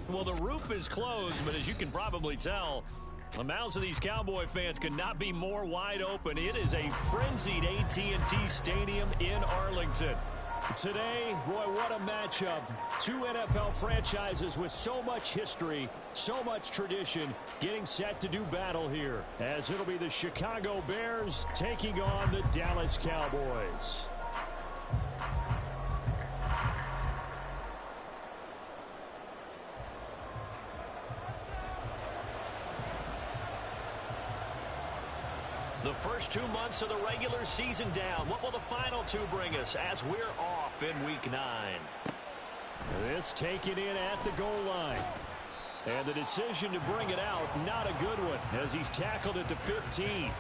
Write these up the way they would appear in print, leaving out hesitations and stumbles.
Well, the roof is closed, but as you can probably tell, the mouths of these Cowboy fans could not be more wide open. It is a frenzied AT&T Stadium in Arlington. Today, Roy, what a matchup. Two NFL franchises with so much history, so much tradition, getting set to do battle here, as it'll be the Chicago Bears taking on the Dallas Cowboys. The first 2 months of the regular season down. What will the final two bring us as we're off in Week 9? This taken in at the goal line. And the decision to bring it out, not a good one, as he's tackled at the 15.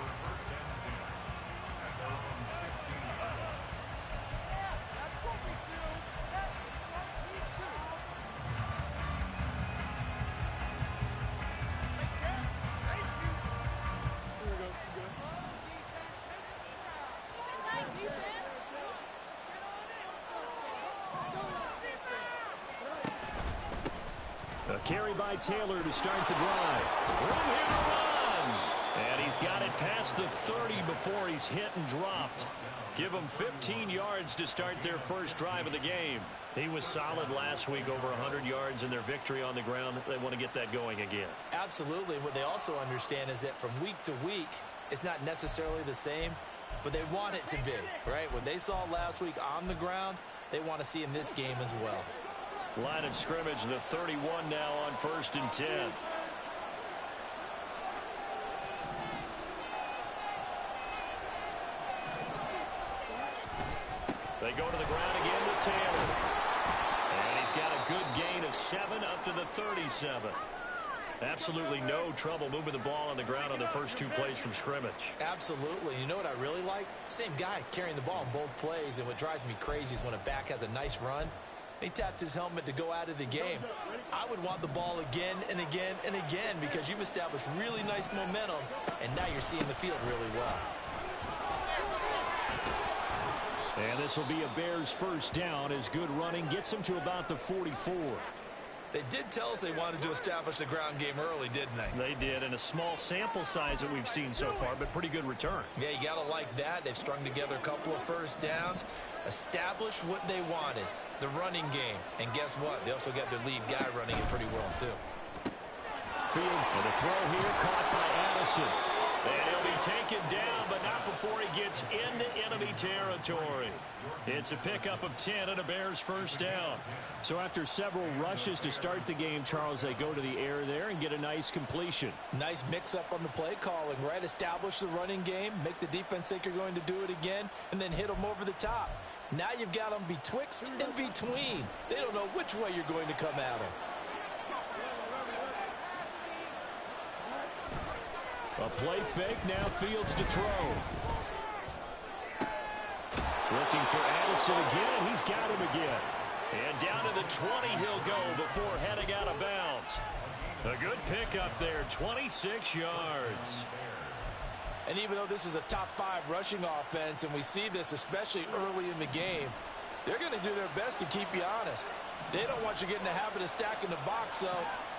A carry by Taylor to start the drive. Room here to run. And he's got it past the 30 before he's hit and dropped. Give them 15 yards to start their first drive of the game. He was solid last week, over 100 yards in their victory on the ground. They want to get that going again. Absolutely. What they also understand is that from week to week, it's not necessarily the same, but they want it to be, right? What they saw last week on the ground, they want to see in this game as well. Line of scrimmage, the 31 now on 1st and 10. They go to the ground again with Taylor. And he's got a good gain of 7 up to the 37. Absolutely no trouble moving the ball on the ground on the first 2 plays from scrimmage. Absolutely. You know what I really like? Same guy carrying the ball in both plays, and what drives me crazy is when a back has a nice run, he taps his helmet to go out of the game. I would want the ball again and again and again because you've established really nice momentum, and now you're seeing the field really well. And this will be a Bears first down as good running gets them to about the 44. They did tell us they wanted to establish the ground game early, didn't they? They did, and a small sample size that we've seen so far, but pretty good return. Yeah, you got to like that. They've strung together a couple of first downs, established what they wanted, the running game. And guess what? They also got their lead guy running it pretty well, too. Fields with a throw here, caught by Addison. And he'll be taken down, but not before he gets into enemy territory. It's a pickup of 10 and a Bears first down. So after several rushes to start the game, Charles, they go to the air there and get a nice completion. Nice mix-up on the play calling, right? Establish the running game, make the defense think you're going to do it again, and then hit them over the top. Now you've got them betwixt and between. They don't know which way you're going to come at them. A play fake, now Fields to throw. Looking for Addison again, and he's got him again. And down to the 20 he'll go before heading out of bounds. A good pickup there, 26 yards. And even though this is a top 5 rushing offense, and we see this especially early in the game, they're going to do their best to keep you honest. They don't want you getting the habit of stacking the box, so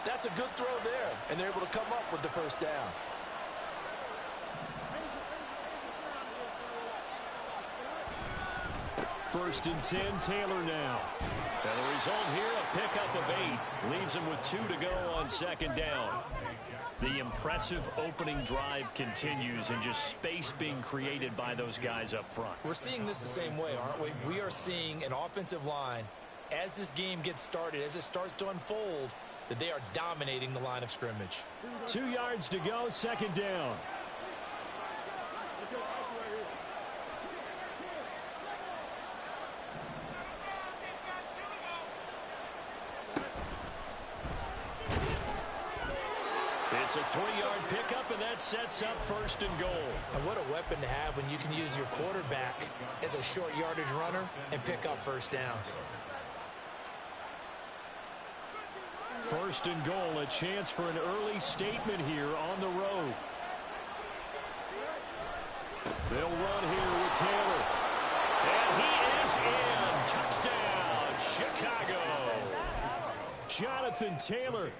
that's a good throw there. And they're able to come up with the first down. First and 10, Taylor now. And the result here, a pickup of 8. Leaves him with 2 to go on second down. The impressive opening drive continues and just space being created by those guys up front. We're seeing this the same way, aren't we? We are seeing an offensive line, as this game gets started, as it starts to unfold, that they are dominating the line of scrimmage. 2 yards to go, second down. It's a 3-yard pickup, and that sets up first and goal. And what a weapon to have when you can use your quarterback as a short yardage runner and pick up first downs. First and goal, a chance for an early statement here on the road. They'll run here with Taylor. And he is in. Touchdown, Chicago. Jonathan Taylor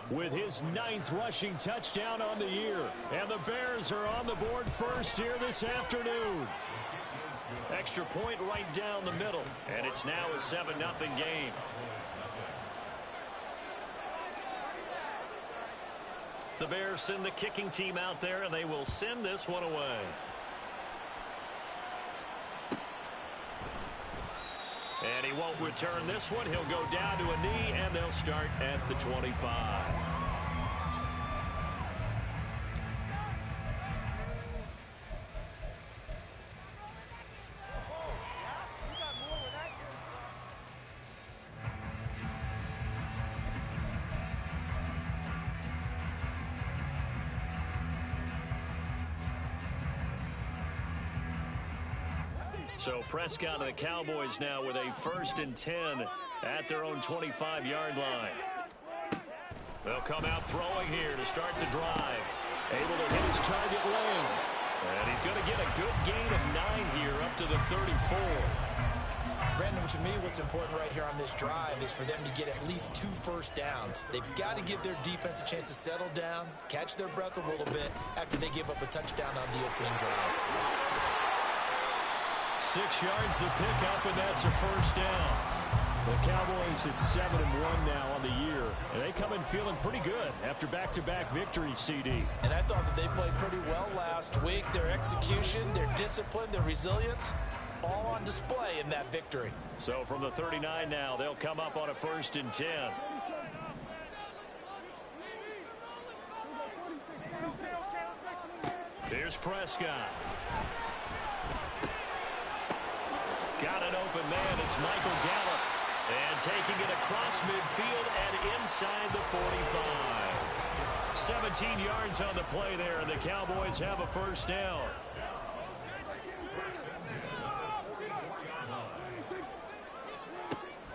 with his 9th rushing touchdown on the year. And the Bears are on the board first here this afternoon. Extra point right down the middle. And it's now a 7-0 game. The Bears send the kicking team out there, and they will send this one away. And he won't return this one. He'll go down to a knee, and they'll start at the 25. So Prescott and the Cowboys now with a 1st and 10 at their own 25-yard line. They'll come out throwing here to start the drive. Able to hit his target lane. And he's going to get a good gain of 9 here up to the 34. Brandon, to me, what's important right here on this drive is for them to get at least 2 first downs. They've got to give their defense a chance to settle down, catch their breath a little bit after they give up a touchdown on the opening drive. 6 yards the pickup, and that's a first down. The Cowboys at 7-1 now on the year, and they come in feeling pretty good after back-to-back victories, CD. And I thought that they played pretty well last week. Their execution, their discipline, their resilience, all on display in that victory. So from the 39 now, they'll come up on a 1st and 10. Here's Prescott. Got an open man. It's Michael Gallup. And taking it across midfield and inside the 45. 17 yards on the play there, and the Cowboys have a first down.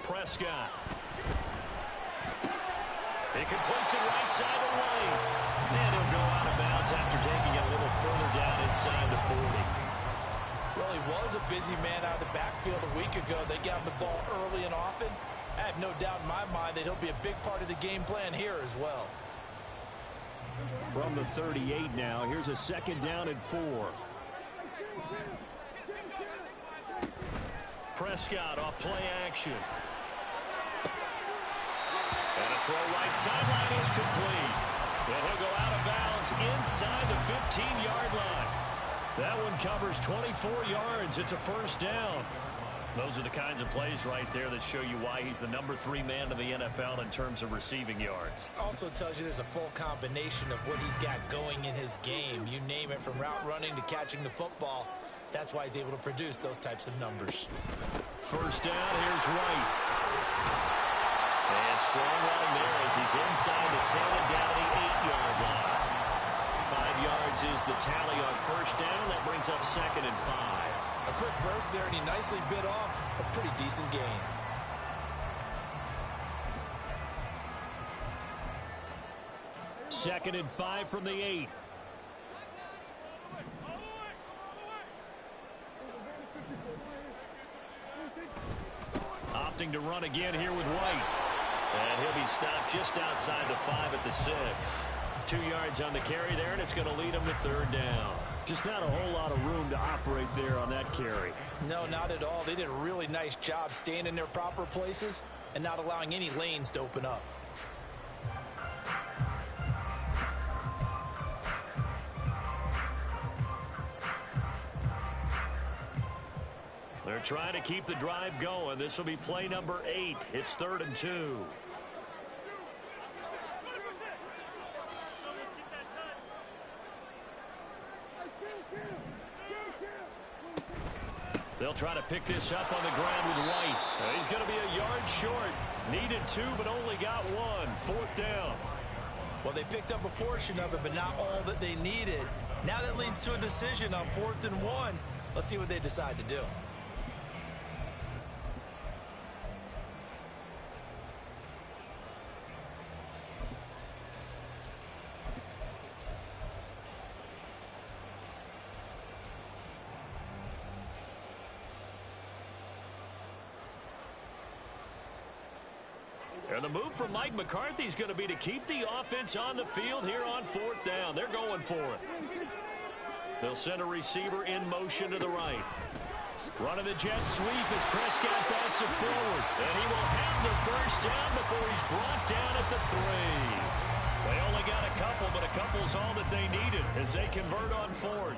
Prescott. He completes it right side of the lane. And he'll go out of bounds after taking it a little further down inside the 40. Well, he was a busy man out of the backfield a week ago. They got him the ball early and often. I have no doubt in my mind that he'll be a big part of the game plan here as well. From the 38 now, here's a 2nd down and 4. Prescott off play action. And a throw right sideline is complete. And he'll go out of bounds inside the 15-yard line. That one covers 24 yards. It's a first down. Those are the kinds of plays right there that show you why he's the number 3 man in the NFL in terms of receiving yards. Also tells you there's a full combination of what he's got going in his game. You name it, from route running to catching the football. That's why he's able to produce those types of numbers. First down, here's Wright. And strong running there as he's inside the 10 and down the 8-yard line. 5 yards is the tally on first down. That brings up 2nd and 5. A quick burst there, and he nicely bit off a pretty decent gain. Second and 5 from the 8. Opting to run again here with White. And he'll be stopped just outside the 5 at the 6. 2 yards on the carry there, and it's going to lead him to 3rd down. Just not a whole lot of room to operate there on that carry. No, not at all. They did a really nice job staying in their proper places and not allowing any lanes to open up. They're trying to keep the drive going. This will be play number 8. It's 3rd and 2. They'll try to pick this up on the ground with White. He's going to be a yard short. Needed 2, but only got 1. 4th down. Well, they picked up a portion of it, but not all that they needed. Now that leads to a decision on 4th and 1. Let's see what they decide to do. And the move from Mike McCarthy is going to be to keep the offense on the field here on 4th down. They're going for it. They'll send a receiver in motion to the right. Running the jet sweep as Prescott bats it forward. And he will have the first down before he's brought down at the 3. They only got a couple, but a couple's all that they needed as they convert on 4th.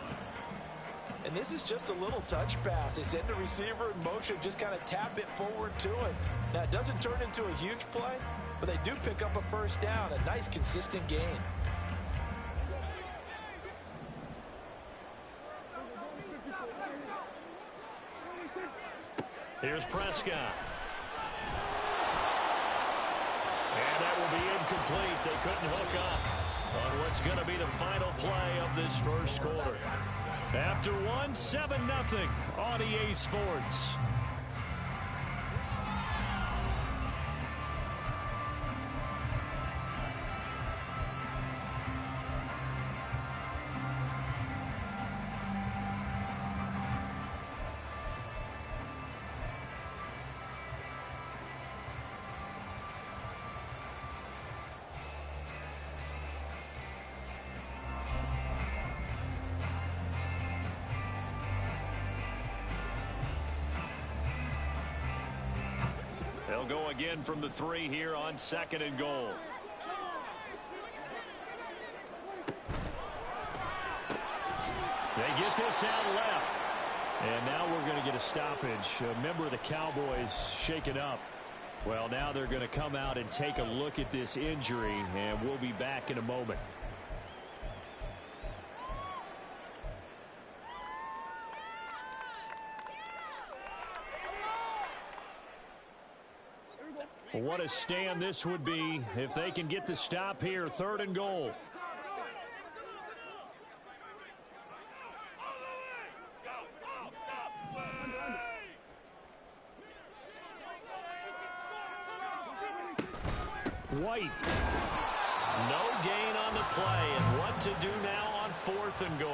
And this is just a little touch pass. They send the receiver in motion, just kind of tap it forward to him. Now, it doesn't turn into a huge play, but they do pick up a first down, a nice, consistent gain. Here's Prescott. And that will be incomplete. They couldn't hook up on what's going to be the final play of this first quarter. After 7-0 on EA Sports. They'll go again from the 3 here on 2nd and goal. They get this out left. And now we're going to get a stoppage. A member of the Cowboys shaken up. Well, now they're going to come out and take a look at this injury, and we'll be back in a moment. What a stand this would be if they can get the stop here. 3rd and goal. White. No gain on the play, and what to do now on 4th and goal.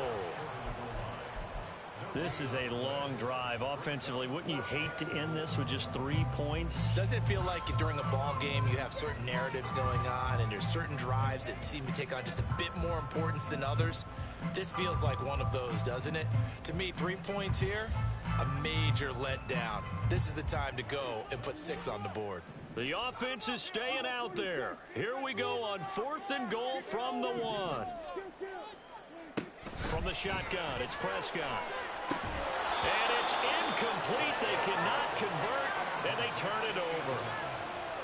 This is a long drive offensively. Wouldn't you hate to end this with just 3 points? Doesn't it feel like during a ball game you have certain narratives going on and there's certain drives that seem to take on just a bit more importance than others? This feels like one of those, doesn't it? To me, 3 points here, a major letdown. This is the time to go and put 6 on the board. The offense is staying out there. Here we go on 4th and goal from the 1. From the shotgun, it's Prescott. And it's incomplete. They cannot convert, and they turn it over.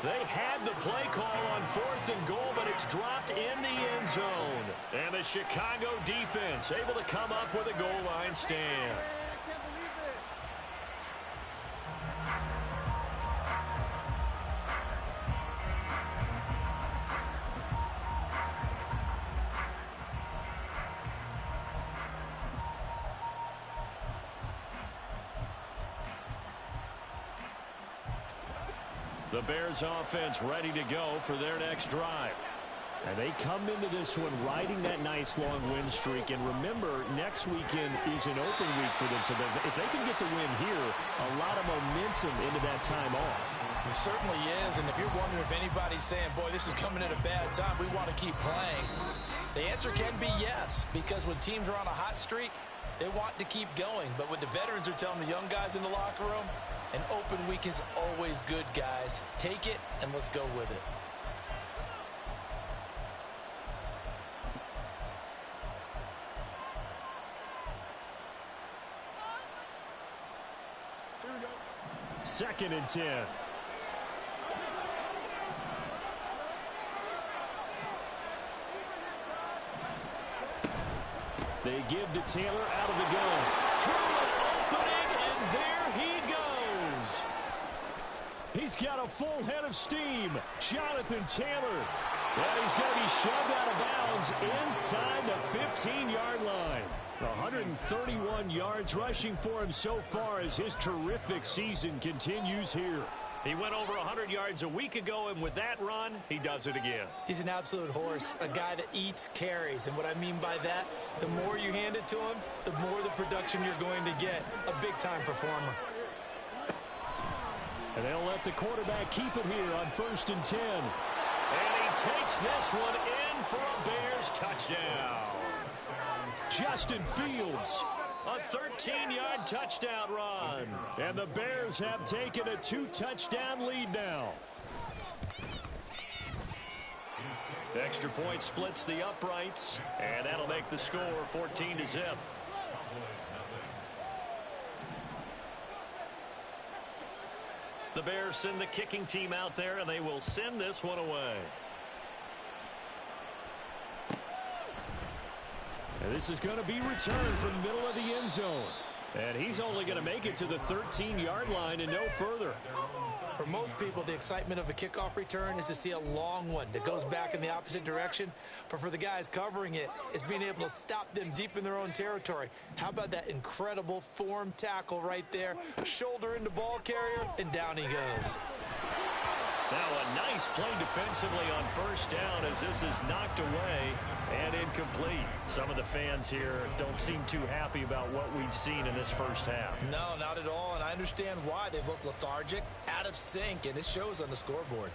They had the play call on 4th and goal, but it's dropped in the end zone. And the Chicago defense able to come up with a goal line stand. The Bears offense ready to go for their next drive. And they come into this one riding that nice long win streak. And remember, next weekend is an open week for them. So if they can get the win here, a lot of momentum into that time off. It certainly is. And if you're wondering if anybody's saying, boy, this is coming at a bad time, we want to keep playing, the answer can be yes. Because when teams are on a hot streak, they want to keep going. But what the veterans are telling the young guys in the locker room, an open week is always good, guys. Take it, and let's go with it. Second and 10. They give to Taylor out of the gun. Through an opening, and there he goes. He's got a full head of steam. Jonathan Taylor. And he's going to be shoved out of bounds inside the 15-yard line. 131 yards rushing for him so far as his terrific season continues here. He went over 100 yards a week ago, and with that run, he does it again. He's an absolute horse, a guy that eats carries. And what I mean by that, the more you hand it to him, the more the production you're going to get. A big-time performer. And they'll let the quarterback keep it here on 1st and 10. And he takes this one in for a Bears touchdown. Justin Fields, a 13-yard touchdown run. And the Bears have taken a 2-touchdown lead now. Extra point splits the uprights, and that'll make the score 14-0. The Bears send the kicking team out there, and they will send this one away. And this is going to be returned from the middle of the end zone. And he's only going to make it to the 13-yard line and no further. For most people, the excitement of a kickoff return is to see a long one that goes back in the opposite direction. But for the guys covering it, it's being able to stop them deep in their own territory. How about that incredible form tackle right there? Shoulder into ball carrier, and down he goes. Now a nice play defensively on 1st down as this is knocked away and incomplete. Some of the fans here don't seem too happy about what we've seen in this first half. No, not at all, and I understand why. They've looked lethargic, out of sync, and it shows on the scoreboard.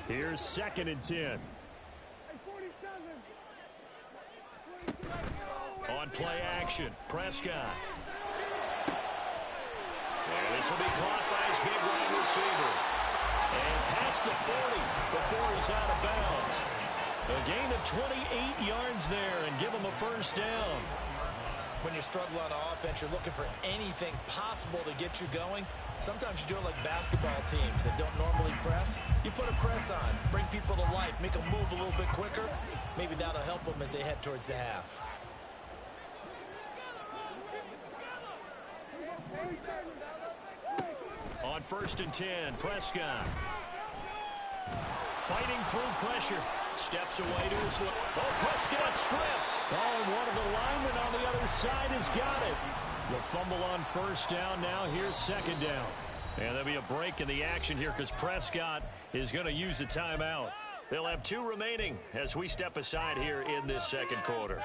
Here's 2nd and 10. On play action, Prescott. And this will be caught by his big wide receiver. And past the 40 before he's out of bounds. A gain of 28 yards there and give him a 1st down. When you're struggling on offense, you're looking for anything possible to get you going. Sometimes you do it like basketball teams that don't normally press. You put a press on, bring people to life, make them move a little bit quicker. Maybe that'll help them as they head towards the half. On 1st and 10, Prescott. Fighting through pressure. Steps away to his left. Oh, Prescott stripped. Oh, and one of the linemen on the other side has got it. The fumble on 1st down. Now here's 2nd down. And there'll be a break in the action here because Prescott is going to use a timeout. They'll have 2 remaining as we step aside here in this 2nd quarter.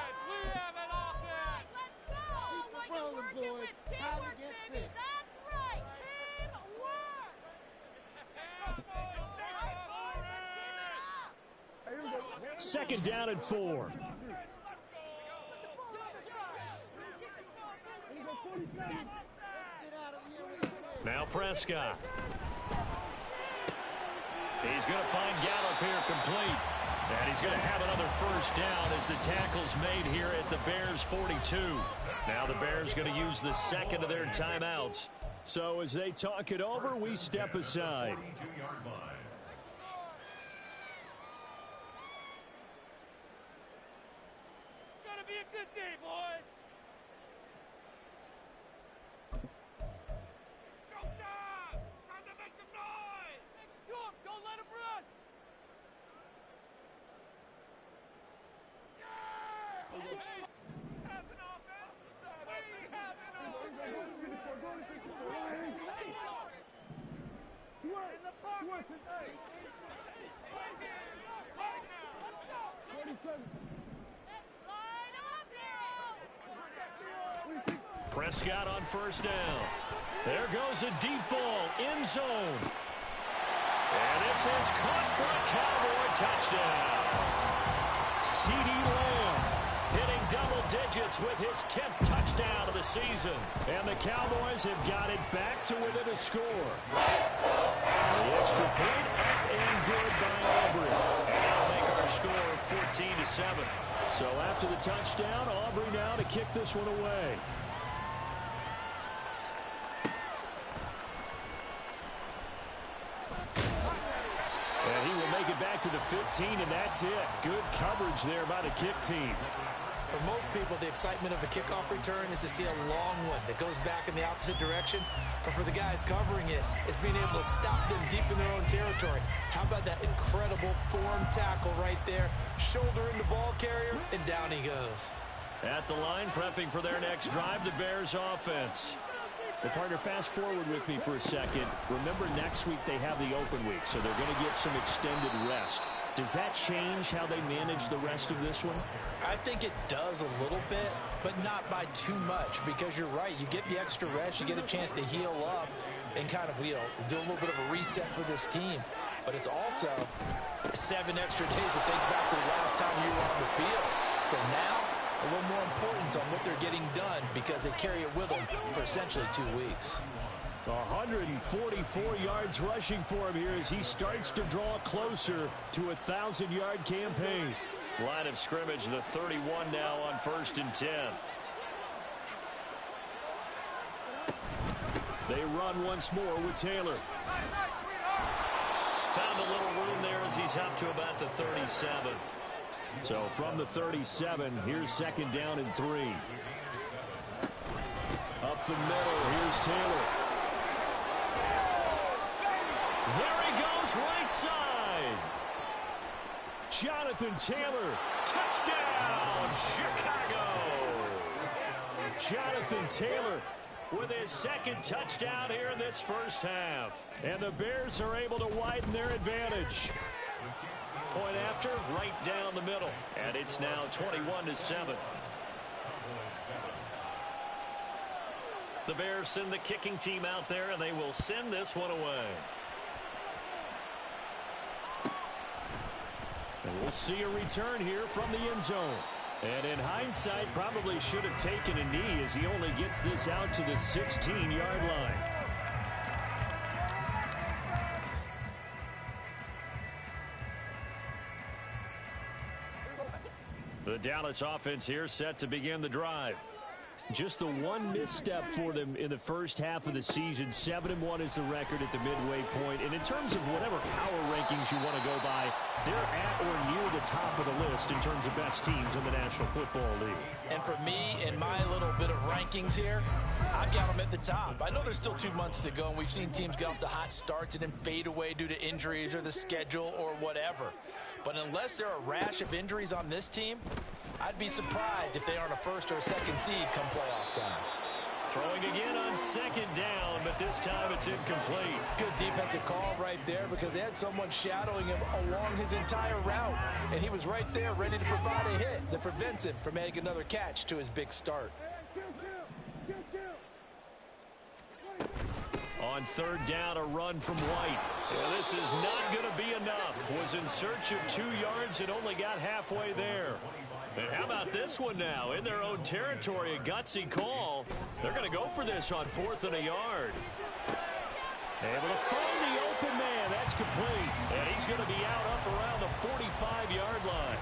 Second down and 4. Now Prescott. He's going to find Gallup here complete. And he's going to have another 1st down as the tackle's made here at the Bears 42. Now the Bears going to use the 2nd of their timeouts. So as they talk it over, we step aside. Good day, boys. Showtime! Time to make some noise! To him! Don't let him rust! Yeah! Hey! Have an offense! We have an offense! In the pocket! Right here! Right now! Let's go! 27. Prescott on 1st down. There goes a deep ball, end zone. And this is caught for a Cowboy touchdown. C.D. Lamb hitting double digits with his 10th touchdown of the season. And the Cowboys have got it back to within a score. The extra point up and good by Aubrey. And that'll make our score 14-7. So after the touchdown, Aubrey now to kick this one away. And he will make it back to the 15, and that's it. Good coverage there by the kick team. For most people, the excitement of a kickoff return is to see a long one that goes back in the opposite direction. But for the guys covering it, it's being able to stop them deep in their own territory. How about that incredible form tackle right there? Shoulder into ball carrier, and down he goes. At the line, prepping for their next drive, the Bears offense. Well, partner, fast forward with me for a second. Remember, next week they have the open week, so they're going to get some extended rest. Does that change how they manage the rest of this one? I think it does a little bit, but not by too much, because you're right. You get the extra rest. You get a chance to heal up. and kind of, do a little bit of a reset for this team. But it's also 7 extra days to think back to the last time you were on the field. So now, a little more importance on what they're getting done because they carry it with them for essentially 2 weeks. 144 yards rushing for him here as he starts to draw closer to a 1,000-yard campaign. Line of scrimmage, the 31 now on 1st and 10. They run once more with Taylor. Found a little room there as he's up to about the 37. So from the 37, here's 2nd down and 3. Up the middle, here's Taylor. There he goes, right side. Jonathan Taylor, touchdown, Chicago. Jonathan Taylor with his 2nd touchdown here in this first half. And the Bears are able to widen their advantage. Point after, right down the middle. And it's now 21-7. The Bears send the kicking team out there, and they will send this one away. And we'll see a return here from the end zone. And in hindsight, probably should have taken a knee as he only gets this out to the 16-yard line. The Dallas offense here set to begin the drive. Just the one misstep for them in the first half of the season. 7-1 is the record at the midway point. And in terms of whatever power rankings you want to go by, they're at or near the top of the list in terms of best teams in the National Football League. And for me, in my little bit of rankings here, I've got them at the top. I know there's still 2 months to go, and we've seen teams get off to hot starts and then fade away due to injuries or the schedule or whatever. But unless there are a rash of injuries on this team, I'd be surprised if they aren't a 1st or a 2nd seed come playoff time. Throwing again on 2nd down, but this time it's incomplete. Good defensive call right there because they had someone shadowing him along his entire route. And he was right there ready to provide a hit that prevents him from making another catch to his big start. On 3rd down, a run from White. Yeah, this is not going to be enough. Was in search of 2 yards and only got halfway there. And how about this one now? In their own territory, a gutsy call. They're going to go for this on 4th and a yard. Able to find the open man. That's complete. And he's going to be out up around the 45-yard line.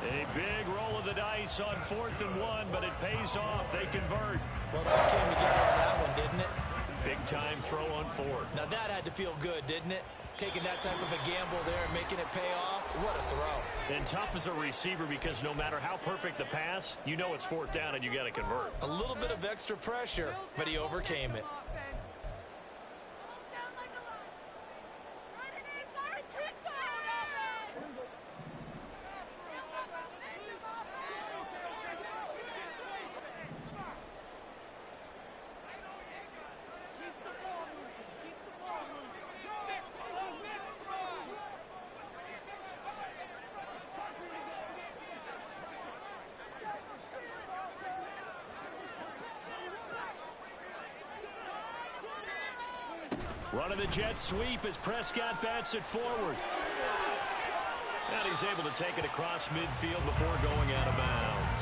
A big roll of the dice on 4th and 1, but it pays off. They convert. Well, that came together on that one, didn't it? Big-time throw on 4th. Now, that had to feel good, didn't it? Taking that type of a gamble there and making it pay off. What a throw. And tough as a receiver because no matter how perfect the pass, you know it's 4th down and you got to convert. A little bit of extra pressure, but he overcame it. Running the jet sweep as Prescott bats it forward. And he's able to take it across midfield before going out of bounds.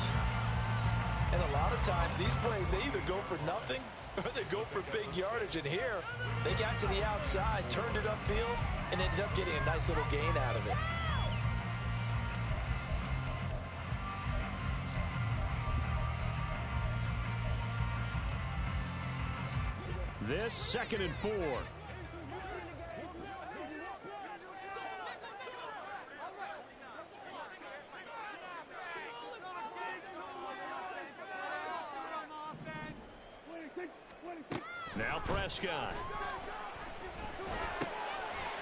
And a lot of times these plays, they either go for nothing or they go for big yardage. And here, they got to the outside, turned it upfield, and ended up getting a nice little gain out of it. This 2nd and 4. Now Prescott.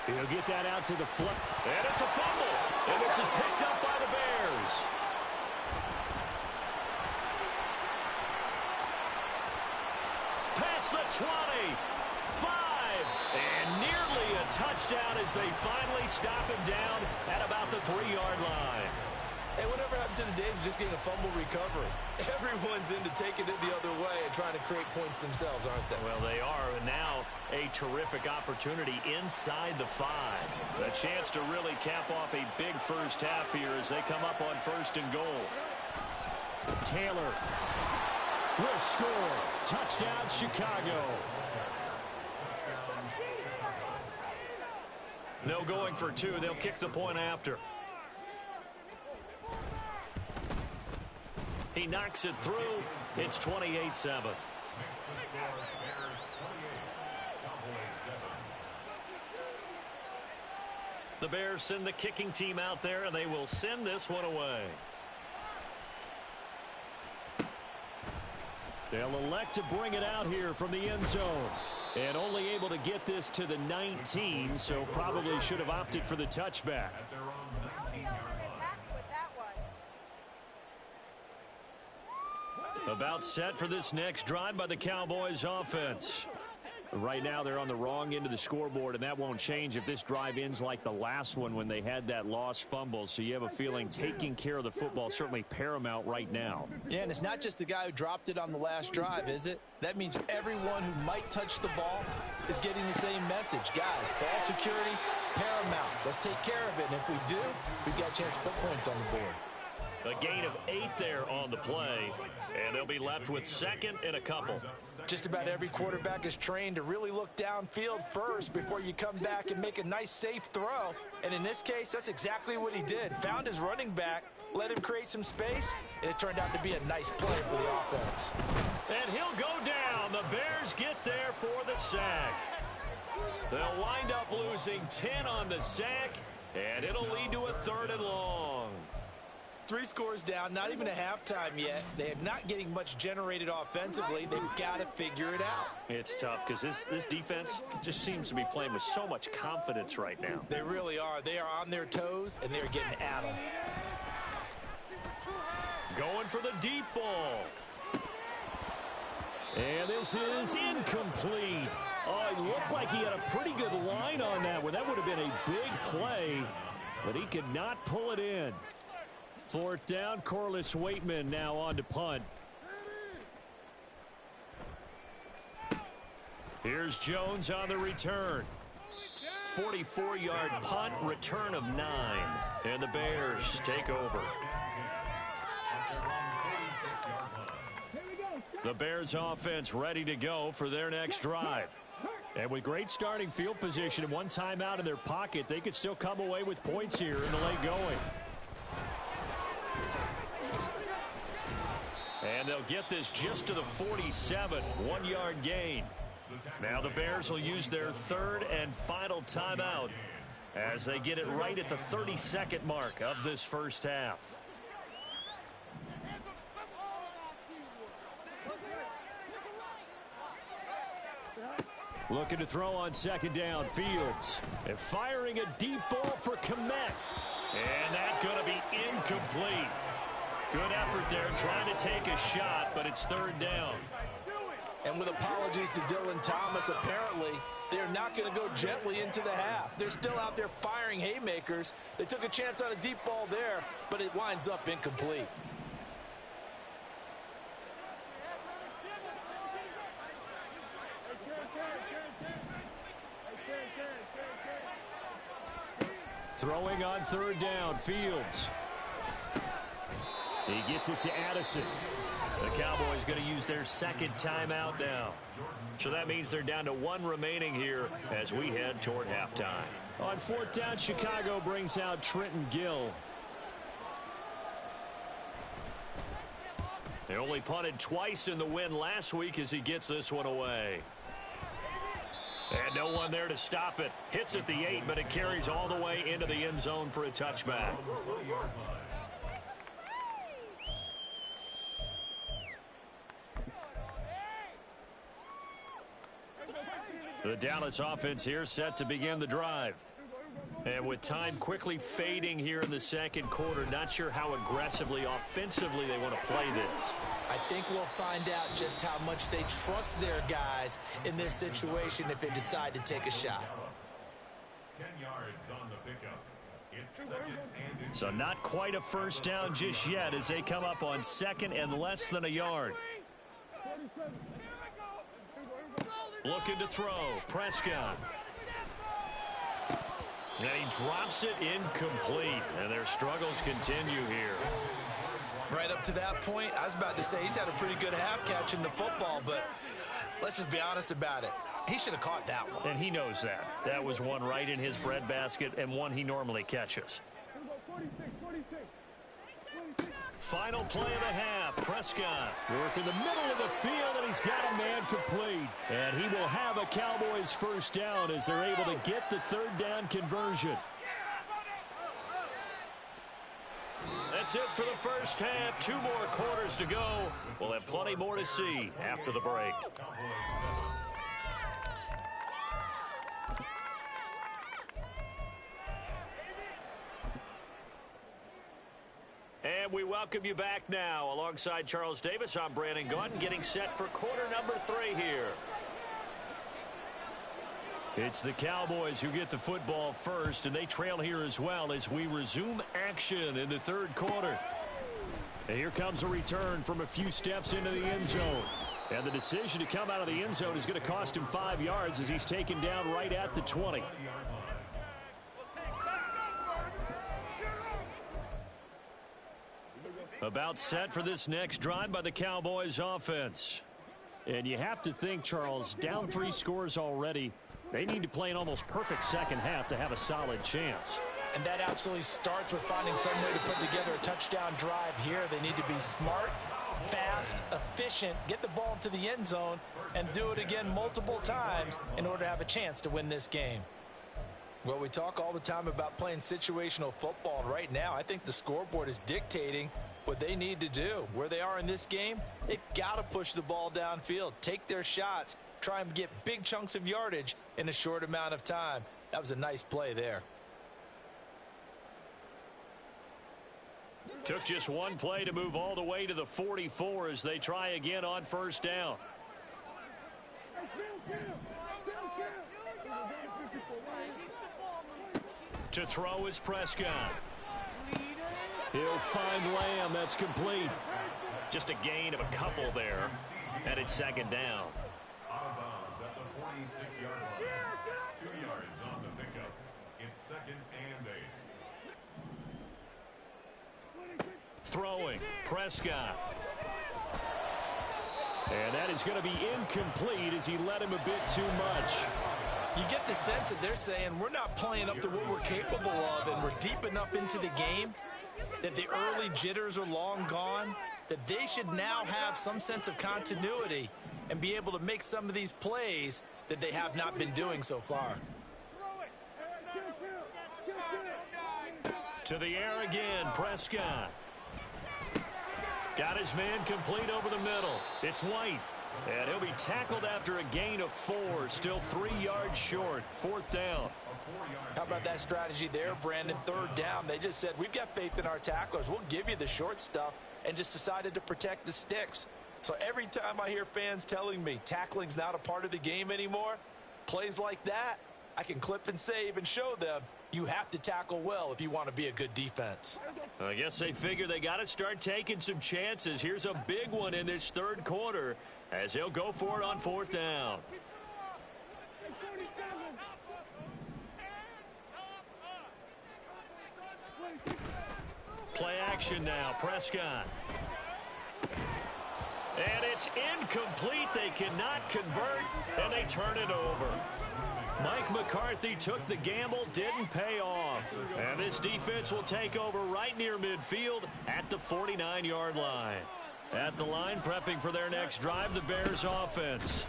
He'll get that out to the flip. And it's a fumble. And this is picked up by the Bears. Past the 20. 5. And nearly a touchdown as they finally stop him down at about the 3-yard line. Hey, whatever happened to the days of just getting a fumble recovery? Everyone's into taking it the other way and trying to create points themselves, aren't they? Well, they are, and now a terrific opportunity inside the 5. A chance to really cap off a big first half here as they come up on 1st and goal. Taylor will score. Touchdown, Chicago. No going for 2. They'll kick the point after. He knocks it through. It's 28-7. The Bears send the kicking team out there, and they will send this one away. They'll elect to bring it out here from the end zone. And only able to get this to the 19, so probably should have opted for the touchback. About set for this next drive by the Cowboys offense. Right now they're on the wrong end of the scoreboard, and that won't change if this drive ends like the last one when they had that lost fumble. So you have a feeling taking care of the football certainly paramount right now. Yeah, and it's not just the guy who dropped it on the last drive, is it? That means everyone who might touch the ball is getting the same message. Guys, ball security, paramount. Let's take care of it, and if we do, we've got a chance to put points on the board. A gain of 8 there on the play, and they'll be left with 2nd and a couple. Just about every quarterback is trained to really look downfield first before you come back and make a nice, safe throw. And in this case, that's exactly what he did. Found his running back, let him create some space, and it turned out to be a nice play for the offense. And he'll go down. The Bears get there for the sack. They'll wind up losing 10 on the sack, and it'll lead to a 3rd and long. 3 scores down, not even a halftime yet. They're not getting much generated offensively. They've got to figure it out. It's tough because this defense just seems to be playing with so much confidence right now. They really are. They are on their toes, and they're getting at them. Going for the deep ball. And this is incomplete. Oh, it looked like he had a pretty good line on that one. That would have been a big play, but he could not pull it in. 4th down, Corliss Waitman now on to punt. Here's Jones on the return. 44-yard punt, return of 9. And the Bears take over. The Bears offense ready to go for their next drive. And with great starting field position and 1 timeout in their pocket, they could still come away with points here in the late going. And they'll get this just to the 47, 1-yard gain. Now the Bears will use their 3rd and final timeout as they get it right at the 32nd mark of this first half. Looking to throw on 2nd down, Fields. And firing a deep ball for Kmet. And that's going to be incomplete. Good effort there, trying to take a shot, but it's 3rd down. And with apologies to Dylan Thomas, apparently they're not going to go gently into the half. They're still out there firing haymakers. They took a chance on a deep ball there, but it winds up incomplete. Throwing on 3rd down, Fields. He gets it to Addison. The Cowboys going to use their 2nd timeout now. So that means they're down to 1 remaining here as we head toward halftime. On 4th down, Chicago brings out Trenton Gill. They only punted twice in the win last week as he gets this one away. And no one there to stop it. Hits at the 8, but it carries all the way into the end zone for a touchback. The Dallas offense here set to begin the drive. And with time quickly fading here in the 2nd quarter, not sure how aggressively, offensively they want to play this. I think we'll find out just how much they trust their guys in this situation if they decide to take a shot. 10 yards on the pickup. So not quite a first down just yet as they come up on second and less than a yard. Looking to throw. Prescott. And he drops it incomplete. And their struggles continue here. Right up to that point, I was about to say he's had a pretty good half catching the football, but let's just be honest about it. He should have caught that one. And he knows that. That was one right in his breadbasket and one he normally catches. Final play of the half. Prescott work in the middle of the field, and he's got a man complete. And he will have a Cowboys first down as they're able to get the third down conversion. That's it for the first half. 2 more quarters to go. We'll have plenty more to see after the break. And we welcome you back now. Alongside Charles Davis, I'm Brandon Gaudin, getting set for quarter number 3 here. It's the Cowboys who get the football first, and they trail here as well as we resume action in the third quarter. And here comes a return from a few steps into the end zone. And the decision to come out of the end zone is going to cost him 5 yards as he's taken down right at the 20. About set for this next drive by the Cowboys offense. And you have to think, Charles, down 3 scores already. They need to play an almost perfect second half to have a solid chance. And that absolutely starts with finding some way to put together a touchdown drive here. They need to be smart, fast, efficient, get the ball to the end zone, and do it again multiple times in order to have a chance to win this game. Well, we talk all the time about playing situational football. And right now, I think the scoreboard is dictating what they need to do. Where they are in this game, they've got to push the ball downfield, take their shots, try and get big chunks of yardage in a short amount of time. That was a nice play there. Took just one play to move all the way to the 44 as they try again on first down. To throw is Prescott. He'll find Lamb. That's complete. Just a gain of a couple there. And it's second down. Out of bounds at the 46-yard line. 2 yards on the pickup. It's second and 8. Throwing. Prescott. And that is going to be incomplete as he led him a bit too much. You get the sense that they're saying we're not playing up to what we're capable of, and we're deep enough into the game that the early jitters are long gone, that they should now have some sense of continuity and be able to make some of these plays that they have not been doing so far. To the air again, Prescott. Got his man complete over the middle. It's White. And he'll be tackled after a gain of 4. Still 3 yards short. 4th down. How about that strategy there, Brandon? 3rd down. They just said, we've got faith in our tacklers. We'll give you the short stuff, and just decided to protect the sticks. So every time I hear fans telling me tackling's not a part of the game anymore, plays like that, I can clip and save and show them you have to tackle well if you want to be a good defense. I guess they figure they got to start taking some chances. Here's a big one in this third quarter as he'll go for it on 4th down. Play action now. Prescott. And it's incomplete. They cannot convert, and they turn it over. Mike McCarthy took the gamble, didn't pay off. And this defense will take over right near midfield at the 49-yard line. At the line, prepping for their next drive, the Bears offense.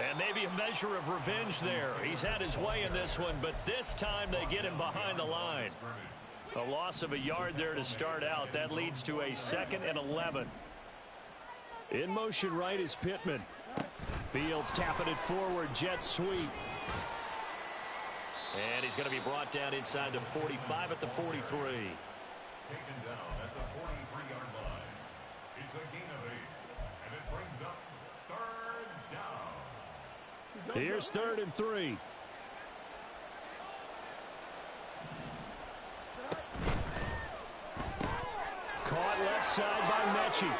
And maybe a measure of revenge there. He's had his way in this one, but this time they get him behind the line. A loss of a yard there to start out. That leads to a 2nd and 11. In motion right is Pittman. Fields tapping it forward, jet sweep. And he's going to be brought down inside the 45 at the 43. Taken down at the 43-yard line. It's a gain of 8, and it brings up 3rd down. Here's 3rd and 3. side by Mechie.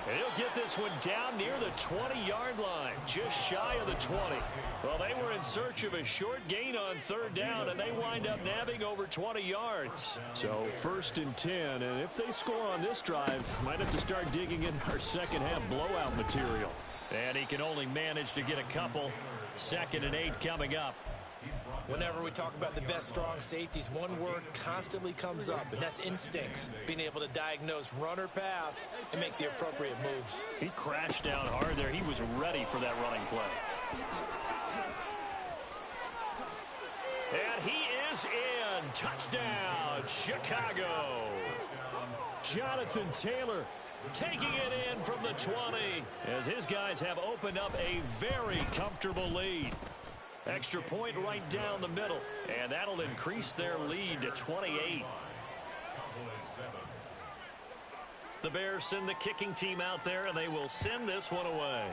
He'll get this one down near the 20-yard line, just shy of the 20. Well, they were in search of a short gain on third down, and they wind up nabbing over 20 yards. So 1st and 10, and if they score on this drive, might have to start digging in our second-half blowout material. And he can only manage to get a couple. 2nd and 8 coming up. Whenever we talk about the best strong safeties, one word constantly comes up, and that's instincts. Being able to diagnose run or pass and make the appropriate moves. He crashed down hard there. He was ready for that running play. And he is in. Touchdown, Chicago. Jonathan Taylor taking it in from the 20 as his guys have opened up a very comfortable lead. Extra point right down the middle, and that'll increase their lead to 28. The Bears send the kicking team out there, and they will send this one away.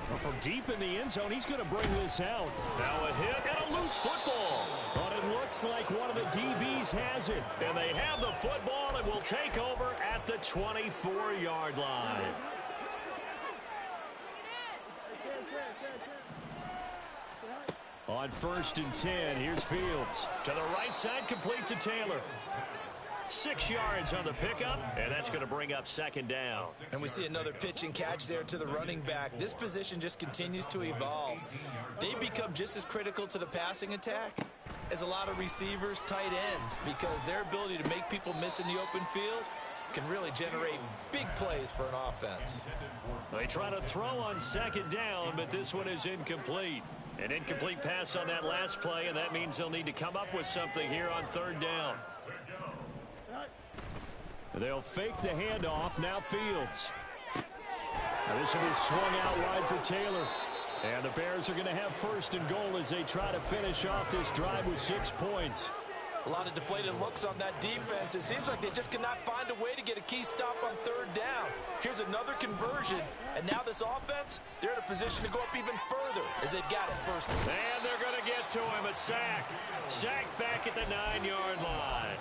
Well, from deep in the end zone, he's going to bring this out. Now a hit and a loose football. But it looks like one of the DBs has it, and they have the football and will take over at the 24-yard line. On 1st and 10, here's Fields. To the right side, complete to Taylor. 6 yards on the pickup, and that's going to bring up 2nd down. And we see another pitch and catch there to the running back. This position just continues to evolve. They become just as critical to the passing attack as a lot of receivers, tight ends, because their ability to make people miss in the open field can really generate big plays for an offense. They try to throw on 2nd down, but this one is incomplete. An incomplete pass on that last play, and that means they'll need to come up with something here on 3rd down. They'll fake the handoff. Now Fields. Now this will be swung out wide for Taylor. And the Bears are going to have 1st and goal as they try to finish off this drive with 6 points. A lot of deflated looks on that defense. It seems like they just cannot find a way to get a key stop on 3rd down. Here's another conversion, and now this offense, they're in a position to go up even further as they've got it 1st. And they're going to get to him, a sack. Sack back at the 9-yard line.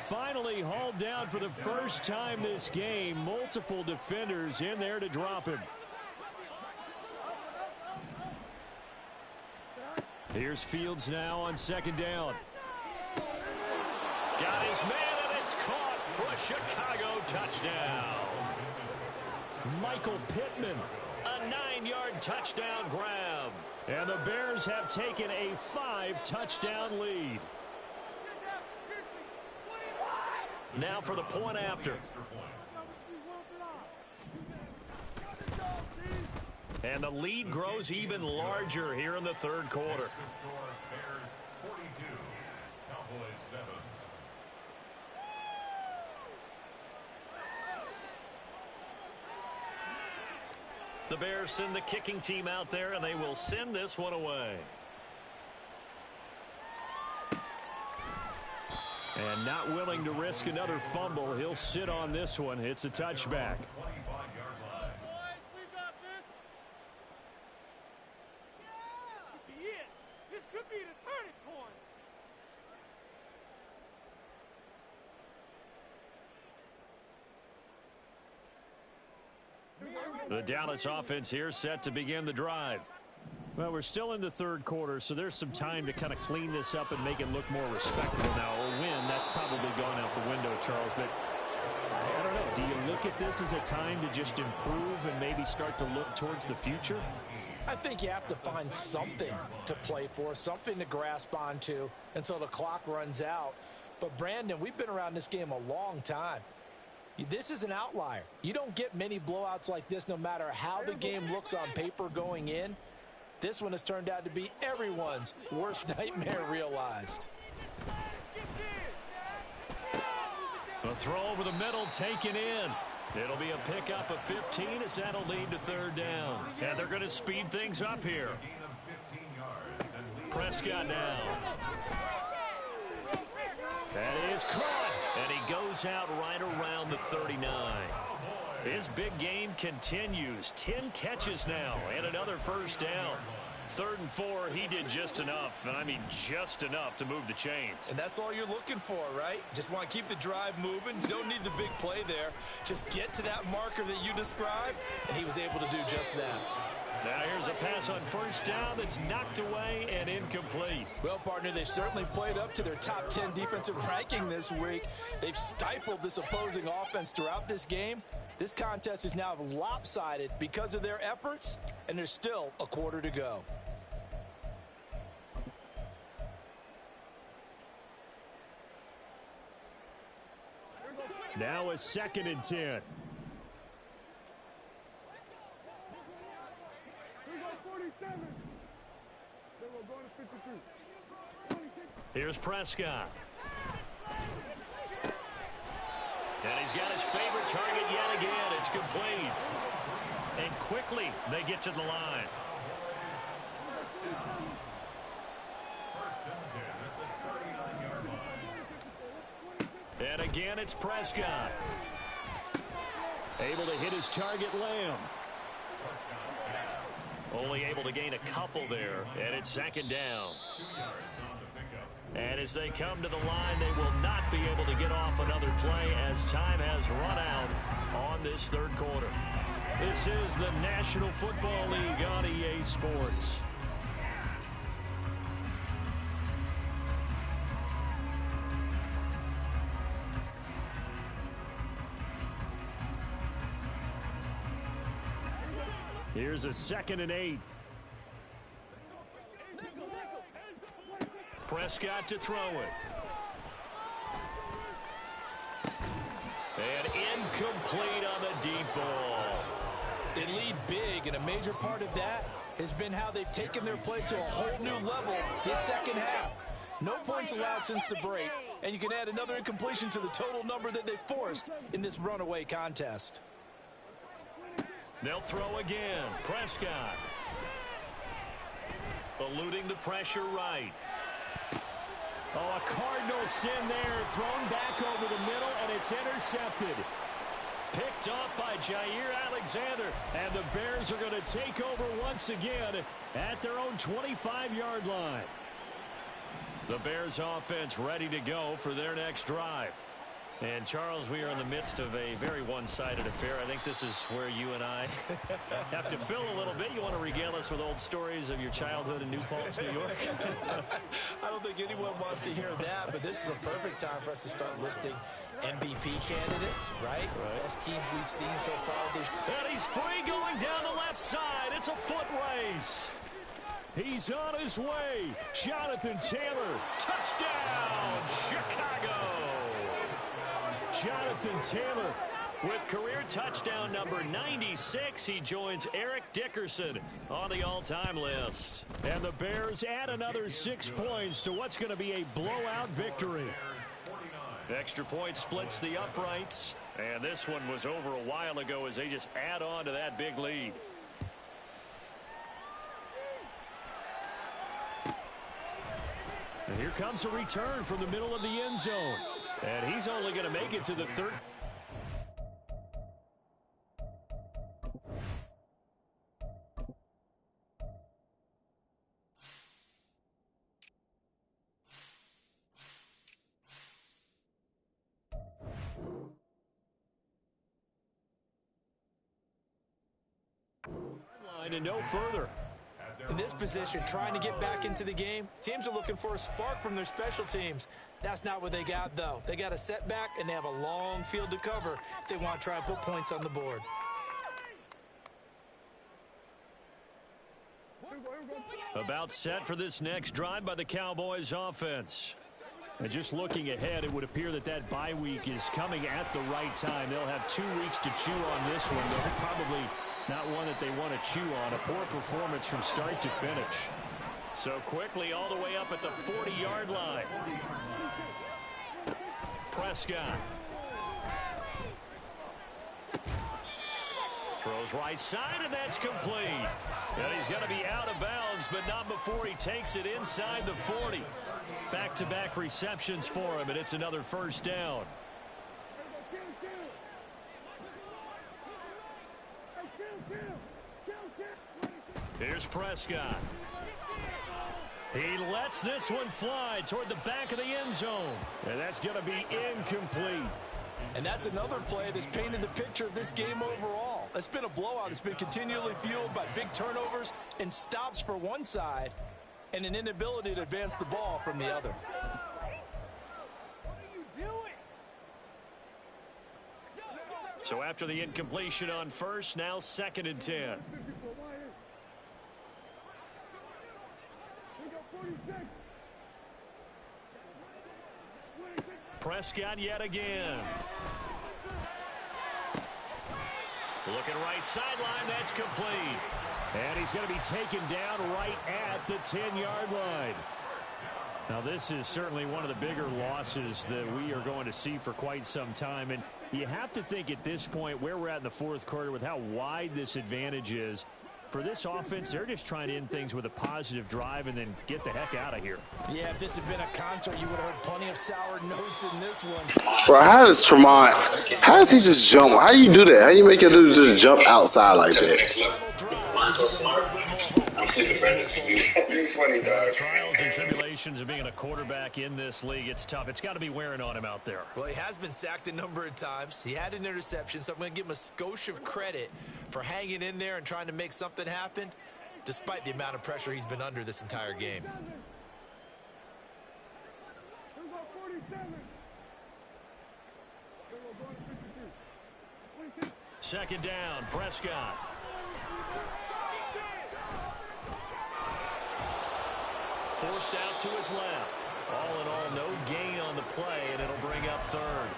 Finally hauled down for the first time this game. Multiple defenders in there to drop him. Here's Fields now on 2nd down. Got his man, and it's caught for a Chicago touchdown. Michael Pittman, a 9-yard touchdown grab. And the Bears have taken a 5-touchdown lead. Now for the point after. And the lead grows even larger here in the 3rd quarter. Bears 42, Cowboys 7. The Bears send the kicking team out there, and they will send this one away. And not willing to risk another fumble, he'll sit on this one. It's a touchback. 25-yard line. Boys, we got this. This could be it. This could be the turning point. The Dallas offense here set to begin the drive. Well, we're still in the 3rd quarter, so there's some time to kind of clean this up and make it look more respectable now. A win, that's probably gone out the window, Charles, but I don't know. Do you look at this as a time to just improve and maybe start to look towards the future? I think you have to find something to play for, something to grasp onto until the clock runs out. But, Brandon, we've been around this game a long time. This is an outlier. You don't get many blowouts like this no matter how the game looks on paper going in. This one has turned out to be everyone's worst nightmare realized. The throw over the middle taken in. It'll be a pickup of 15 as that'll lead to 3rd down. And they're going to speed things up here. Prescott now. That is caught. And he goes out right around the 39. His big game continues. 10 catches now and another 1st down. 3rd and 4, he did just enough, and I mean just enough to move the chains. And that's all you're looking for, right? Just want to keep the drive moving. You don't need the big play there. Just get to that marker that you described, and he was able to do just that. Now here's a pass on 1st down that's knocked away and incomplete. Well, partner, they've certainly played up to their top 10 defensive ranking this week. They've stifled this opposing offense throughout this game. This contest is now lopsided because of their efforts, and there's still a quarter to go. Now a 2nd and 10. Here's Prescott. And he's got his favorite target yet again. It's complete. And quickly they get to the line. And again, it's Prescott. Able to hit his target, Lamb. Only able to gain a couple there, and it's 2nd down. And as they come to the line, they will not be able to get off another play as time has run out on this 3rd quarter. This is the National Football League on EA Sports. Here's a 2nd and 8. Prescott to throw it. And incomplete on the deep ball. They lead big, and a major part of that has been how they've taken their play to a whole new level this 2nd half. No points allowed since the break, and you can add another incompletion to the total number that they forced in this runaway contest. They'll throw again. Prescott. Eluding the pressure right. Oh, a Cardinal sin there. Thrown back over the middle, and it's intercepted. Picked off by Jair Alexander. And the Bears are going to take over once again at their own 25-yard line. The Bears offense ready to go for their next drive. And, Charles, we are in the midst of a very one-sided affair. I think this is where you and I have to fill a little bit. You want to regale us with old stories of your childhood in New Paltz, New York? I don't think anyone wants to hear that, but this is a perfect time for us to start listing MVP candidates, right? Best teams we've seen so far this year. And he's free going down the left side. It's a foot race. He's on his way. Jonathan Taylor. Touchdown, Chicago. Jonathan Taylor with career touchdown number 96. He joins Eric Dickerson on the all-time list. And the Bears add another 6 points to what's going to be a blowout victory. Extra point splits the uprights. And this one was over a while ago as they just add on to that big lead. And here comes a return from the middle of the end zone. And he's only going to make it to the 3rd. Line and no further. In this position, trying to get back into the game, teams are looking for a spark from their special teams. That's not what they got, though. They got a setback, and they have a long field to cover if they want to try and put points on the board. About set for this next drive by the Cowboys offense. And just looking ahead, it would appear that that bye week is coming at the right time. They'll have 2 weeks to chew on this one. They're probably not one that they want to chew on. A poor performance from start to finish. So quickly all the way up at the 40-yard line. Prescott. Throws right side, and that's complete. And he's going to be out of bounds, but not before he takes it inside the 40. Back-to-back receptions for him, and it's another 1st down. Here's Prescott. He lets this one fly toward the back of the end zone. And that's going to be incomplete. And that's another play that's painted the picture of this game overall. It's been a blowout. It's been continually fueled by big turnovers and stops for one side and an inability to advance the ball from the other. So after the incompletion on first, now 2nd and 10. Prescott yet again. Looking right sideline, that's complete. And he's going to be taken down right at the 10-yard line. Now, this is certainly one of the bigger losses that we are going to see for quite some time. And you have to think at this point where we're at in the fourth quarter with how wide this advantage is. For this offense, they're just trying to end things with a positive drive and then get the heck out of here. Yeah, if this had been a concert, you would have heard plenty of sour notes in this one. Bro, how does he just jump? How you do that? How you make a dude just jump outside like that? So smart. I'm sleeping better than you. You're funny, dog. Trials and tribulations of being a quarterback in this league, it's tough. It's got to be wearing on him out there. Well, he has been sacked a number of times. He had an interception, so I'm going to give him a skosh of credit for hanging in there and trying to make something happen, despite the amount of pressure he's been under this entire game. Second down, Prescott. Forced out to his left. All in all, no gain on the play, and it'll bring up 3rd.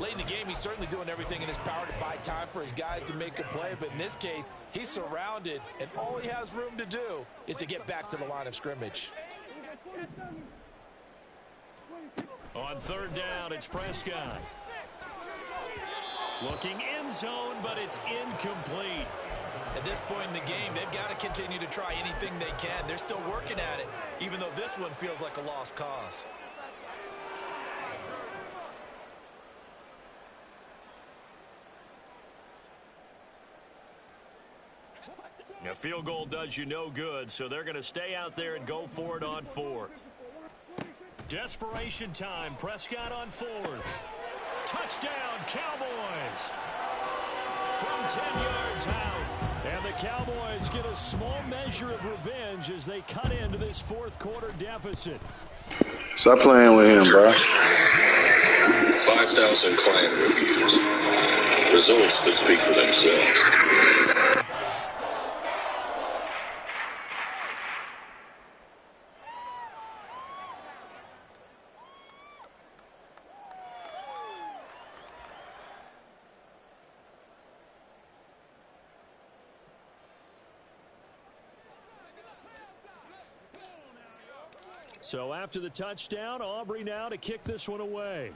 Late in the game, he's certainly doing everything in his power to buy time for his guys to make a play. But in this case, he's surrounded, and all he has room to do is to get back to the line of scrimmage. On 3rd down, it's Prescott. Looking end zone, but it's incomplete. At this point in the game, they've got to continue to try anything they can. They're still working at it, even though this one feels like a lost cause. A field goal does you no good, so they're going to stay out there and go for it on 4th. Desperation time. Prescott on 4th. Touchdown, Cowboys! From 10 yards out. And the Cowboys get a small measure of revenge as they cut into this fourth quarter deficit. Stop playing with him, bro. 5,000 client reviews. Results that speak for themselves. So after the touchdown, Aubrey now to kick this one away.